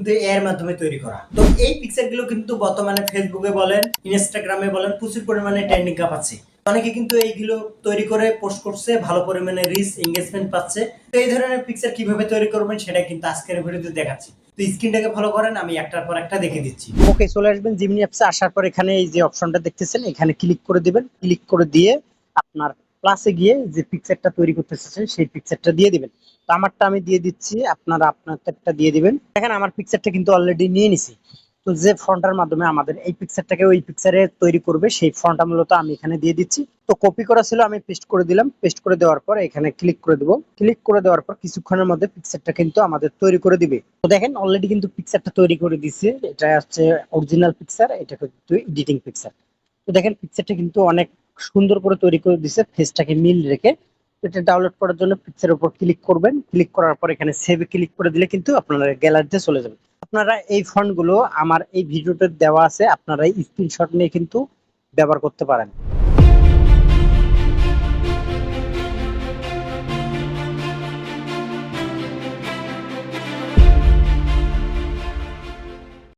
কিন্তু এর মাধ্যমে তৈরি করা। তো এই পিকচারগুলো কিন্তু বর্তমানে ফেসবুকে বলেন, ইনস্টাগ্রামে বলেন প্রচুর পরিমাণে ট্রেন্ডিং কাঁপাচ্ছে। অনেকে কিন্তু এইগুলো তৈরি করে পোস্ট করছে, ভালো পরিমাণে রিচ এঙ্গেজমেন্ট পাচ্ছে। তো এই ধরনের পিকচার কিভাবে তৈরি করবেন সেটা কিন্তু আজকের ভিডিওতে দেখাচ্ছি। তো স্ক্রিনটাকে ফলো করেন, আমি একটার পর একটা দেখে দিচ্ছি। ওকে, চলে আসবেন জিমিনি অ্যাপসে। আসার পর এখানে এই যে অপশনটা দেখতেছেন, এখানে ক্লিক করে দিবেন। ক্লিক করে দিয়ে আপনার প্লাসে গিয়ে যে পিকচারটা তৈরি করতে চাচ্ছেন সেই পিকচারটা দিয়ে দিবেন। তো আমারটা আমি দিয়ে দিচ্ছি, আপনারা আপনারটা দিয়ে দিবেন। দেখেন আমার পিকচারটা কিন্তু অলরেডি নিয়ে নিছি। তো যে ফন্টের মাধ্যমে আমাদের এই পিকচারটাকে ওই পিকচারে তৈরি করবে সেই ফন্টটা মূলত আমি এখানে দিয়ে দিচ্ছি। তো কপি করা ছিল, আমি পেস্ট করে দিলাম। পেস্ট করে দেওয়ার পর এখানে ক্লিক করে দেবো। ক্লিক করে দেওয়ার পর কিছুক্ষণের মধ্যে পিকচারটা কিন্তু আমাদের তৈরি করে দিবে। তো দেখেন অলরেডি কিন্তু পিকচারটা তৈরি করে দিছে। এটা হচ্ছে অরিজিনাল পিকচার, এটা কিন্তু এডিটিং পিকচার। তো দেখেন পিকচারটা কিন্তু অনেক সুন্দর করে তৈরি করে দিছে, ফেসটাকে মিল রেখে। এটা ডাউনলোড করার জন্য পিকচারের উপর ক্লিক করবেন। ক্লিক করার পর এখানে সেভে ক্লিক করে দিলে কিন্তু আপনারা গ্যালারিতে চলে যাবে। আপনারা এই ফন্ট গুলো আমার এই ভিডিওতে দেওয়া আছে, আপনারা স্ক্রিনশট নিয়ে কিন্তু ব্যবহার করতে পারেন।